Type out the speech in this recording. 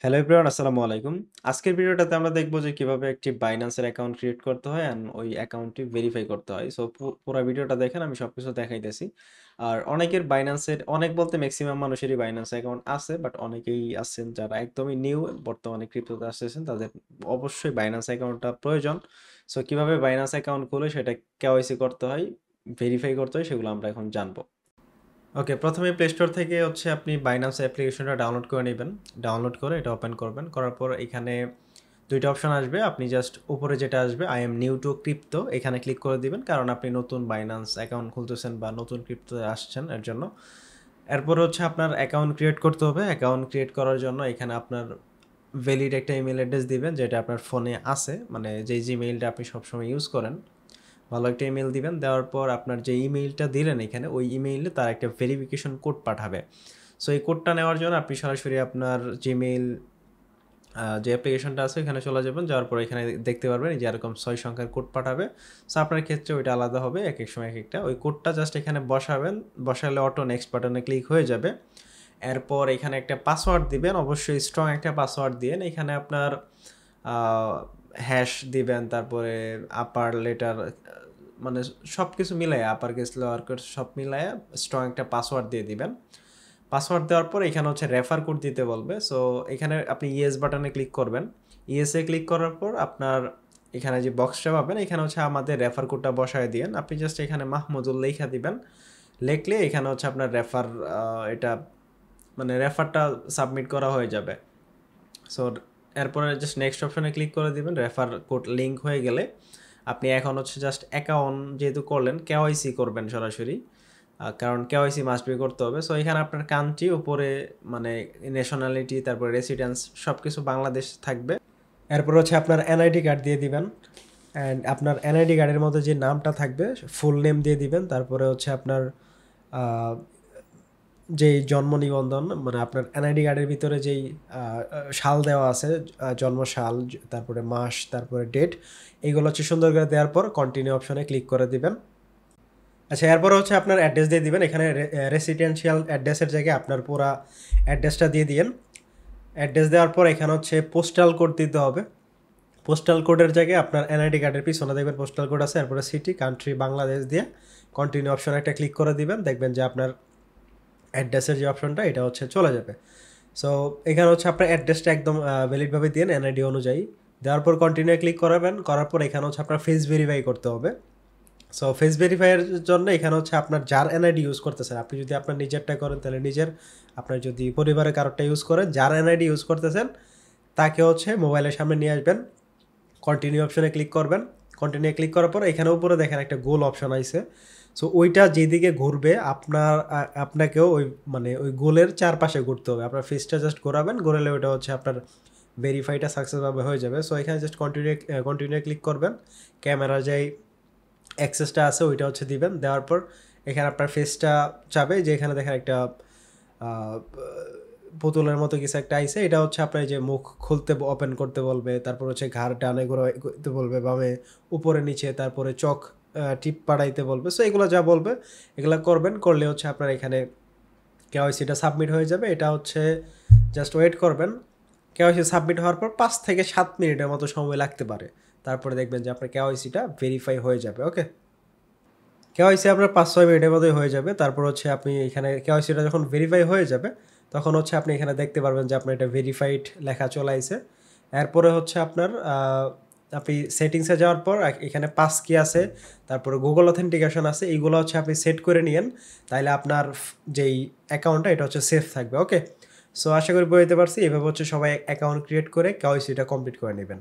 Hello everyone, আসসালামু আলাইকুম। আজকের ভিডিওটাতে আমরা দেখব যে কিভাবে একটি বাইন্যান্সের অ্যাকাউন্ট ক্রিয়েট করতে হয় অ্যান্ড ওই অ্যাকাউন্টটি ভেরিফাই করতে হয়। সো পুরা ভিডিওটা দেখেন, আমি সবকিছু দেখাইতেছি। আর অনেকের বাইন্যান্সের অনেক বলতে ম্যাক্সিমাম মানুষেরই বাইন্যান্স অ্যাকাউন্ট আছে, বাট অনেকেই আছেন যারা একদমই নিউ বর্তমানে ক্রিপ্টোতে আসতেছেন, তাদের অবশ্যই বাইন্যান্স অ্যাকাউন্টটা প্রয়োজন। সো কিভাবে বাইন্যান্স অ্যাকাউন্ট খুলে সেটা কেওয়াইসি করতে হয়, ভেরিফাই করতে হয়, সেগুলো আমরা এখন জানবো। ওকে, প্রথমে প্লে স্টোর থেকে হচ্ছে আপনি বাইন্যান্স অ্যাপ্লিকেশনটা ডাউনলোড করে নেবেন। ডাউনলোড করে এটা ওপেন করবেন, করার পর এখানে দুইটা অপশন আসবে। আপনি জাস্ট উপরে যেটা আসবে I am new two crypto, এখানে ক্লিক করে দিবেন, কারণ আপনি নতুন বাইন্যান্স অ্যাকাউন্ট খুলতেছেন বা নতুন ক্রিপ্টোতে আসছেন এর জন্য। এরপর হচ্ছে আপনার অ্যাকাউন্ট ক্রিয়েট করতে হবে। অ্যাকাউন্ট ক্রিয়েট করার জন্য এখানে আপনার ভ্যালিড একটা ইমেল অ্যাড্রেস দিবেন, যেটা আপনার ফোনে আছে, মানে যেই জিমেইলটা আপনি সবসময় ইউজ করেন। ভালো একটা ইমেল দিবেন, দেওয়ার পর আপনার যে ইমেইলটা দিলেন এখানে, ওই ইমেইলে তার একটা ভেরিফিকেশন কোড পাঠাবে। সো এই কোডটা নেওয়ার জন্য আপনি সরাসরি আপনার জিমেইল যে অ্যাপ্লিকেশনটা আছে এখানে চলে যাবেন। যাওয়ার পর এখানে দেখতে পারবেন যে এরকম 6 সংখ্যার কোড পাঠাবে। সো আপনার ক্ষেত্রে ওইটা আলাদা হবে, এক এক সময় এক একটা। ওই কোডটা জাস্ট এখানে বসাবেন, বসালে অটো নেক্সট বাটনে ক্লিক হয়ে যাবে। এরপর এখানে একটা পাসওয়ার্ড দিবেন, অবশ্যই স্ট্রং একটা পাসওয়ার্ড দিয়েন। এখানে আপনার হ্যাশ দিবেন, তারপরে আপার লেটার, মানে সব কিছু মিলাইয়া, আপার কেস লোয়ার কেস সব মিলাইয়া স্ট্রং একটা পাসওয়ার্ড দিয়ে দিবেন। পাসওয়ার্ড দেওয়ার পর এখানে হচ্ছে রেফার কোড দিতে বলবে। সো এখানে আপনি ইয়েস বাটনে ক্লিক করবেন। ইয়েসে ক্লিক করার পর আপনার এখানে যে বক্সটা পাবেন, এখানে হচ্ছে আমাদের রেফার কোডটা বসায় দিয়েন। আপনি জাস্ট এখানে মাহমুদুল লেখা দিবেন। লিখলে এখানে হচ্ছে আপনার রেফার, এটা মানে রেফারটা সাবমিট করা হয়ে যাবে। সো এরপরে জাস্ট নেক্সট অপশনে ক্লিক করে দিবেন। রেফার কোড লিঙ্ক হয়ে গেলে আপনি এখন হচ্ছে জাস্ট অ্যাকাউন্ট যেহেতু করলেন, কেওয়াইসি করবেন সরাসরি, কারণ কেওয়াইসি মাস্ট বি করতে হবে। সো এখানে আপনার কান্ট্রি উপরে, মানে ন্যাশনালিটি, তারপরে রেসিডেন্স সব কিছু বাংলাদেশ থাকবে। এরপর হচ্ছে আপনার এনআইডি কার্ড দিয়ে দিবেন, অ্যান্ড আপনার এনআইডি কার্ডের মধ্যে যে নামটা থাকবে ফুল নেম দিয়ে দিবেন। তারপরে হচ্ছে আপনার যেই জন্ম নিবন্ধন, মানে আপনার এনআইডি কার্ডের ভিতরে যেই সাল দেওয়া আছে, জন্ম সাল, তারপরে মাস, তারপরে ডেট, এইগুলো হচ্ছে সুন্দর করে দেওয়ার পর কন্টিনিউ অপশনে ক্লিক করে দিবেন। আচ্ছা, এরপর হচ্ছে আপনার অ্যাড্রেস দিয়ে দিবেন। এখানে রেসিডেন্সিয়াল অ্যাড্রেসের জায়গায় আপনার পুরা অ্যাড্রেসটা দিয়ে দিন। অ্যাড্রেস দেওয়ার পর এখানে হচ্ছে পোস্টাল কোড দিতে হবে। পোস্টাল কোডের জায়গায় আপনার এনআইডি কার্ডের পিছনে দেখবেন পোস্টাল কোড আছে, এরপরে সিটি, কান্ট্রি বাংলাদেশ দিয়ে কন্টিনিউ অপশন একটা ক্লিক করে দিবেন। দেখবেন যে আপনার অ্যাড্রেসের যে অপশনটা এটা হচ্ছে চলে যাবে। সো এখানে হচ্ছে আপনার অ্যাড্রেসটা একদম ভ্যালিডভাবে দিন এনআইডি অনুযায়ী। দেওয়ার পর কন্টিনিউ ক্লিক করাবেন, করার পর এখানে হচ্ছে আপনার ফেস ভেরিফাই করতে হবে। সো ফেস ভেরিফাইয়ের জন্য এখানে হচ্ছে আপনার যার এনআইডি ইউজ করতেছেন, আপনি যদি আপনার নিজেরটা করেন তাহলে নিজের, আপনার যদি পরিবারের কারোরটা ইউজ করেন, যার এনআইডি ইউজ করতেছেন তাকে হচ্ছে মোবাইলের সামনে নিয়ে আসবেন। কন্টিনিউ অপশনে ক্লিক করবেন। কন্টিনিউ ক্লিক করার পর এখানে উপরে দেখেন একটা গোল অপশন আছে। সো ওইটা যেদিকে ঘুরবে আপনাকেও ওই, মানে ওই গোলের চারপাশে ঘুরতে হবে। আপনার ফেসটা জাস্ট ঘোরাবেন, ঘোরালে ওইটা হচ্ছে আপনার ভেরিফাইটা সাকসেসভাবে হয়ে যাবে। সো এখানে জাস্ট কন্টিনিউ ক্লিক করবেন। ক্যামেরা যেই অ্যাক্সেসটা আছে ওইটা হচ্ছে দিবেন। দেওয়ার পর এখানে আপনার ফেসটা চাবে, যে এখানে দেখেন একটা পুতুলের মতো কিছু একটা আইছে, এটা হচ্ছে আপনার যে মুখ খুলতে ওপেন করতে বলবে, তারপর হচ্ছে ঘাড় ডানে ঘোরাতে বলবে, বামে, উপরে নিচে, তারপরে চোখ টিপ পাড়াইতে বলবে। সো এগুলো যা বলবে এগুলো করবেন, করলে হচ্ছে আপনার এখানে কেওয়াইসিটা সাবমিট হয়ে যাবে। এটা হচ্ছে জাস্ট ওয়েট করবেন। কেওয়াইসি সাবমিট হওয়ার পর 5 থেকে 7 মিনিটের মতো সময় লাগতে পারে। তারপরে দেখবেন যে আপনার কেওয়াইসিটা ভেরিফাই হয়ে যাবে। ওকে, কেওয়াইসি আপনার 5-6 মিনিটের মধ্যেই হয়ে যাবে। তারপর হচ্ছে আপনি এখানে কেওয়াইসিটা যখন ভেরিফাই হয়ে যাবে, তখন হচ্ছে আপনি এখানে দেখতে পারবেন যে আপনার এটা ভেরিফাইড লেখা চলে আইছে। এরপরে হচ্ছে আপনার আপনি সেটিংসে যাওয়ার পর এখানে পাস কি আছে, তারপরে গুগল অথেন্টিকেশন আছে, এইগুলো হচ্ছে আপনি সেট করে নিয়েন। তাইলে আপনার যেই অ্যাকাউন্টটা এটা হচ্ছে সেফ থাকবে। ওকে, সো আশা করি বুঝতে পারছি। এভাবে হচ্ছে সবাই অ্যাকাউন্ট ক্রিয়েট করে কেওয়াইসিটা কমপ্লিট করে নেবেন।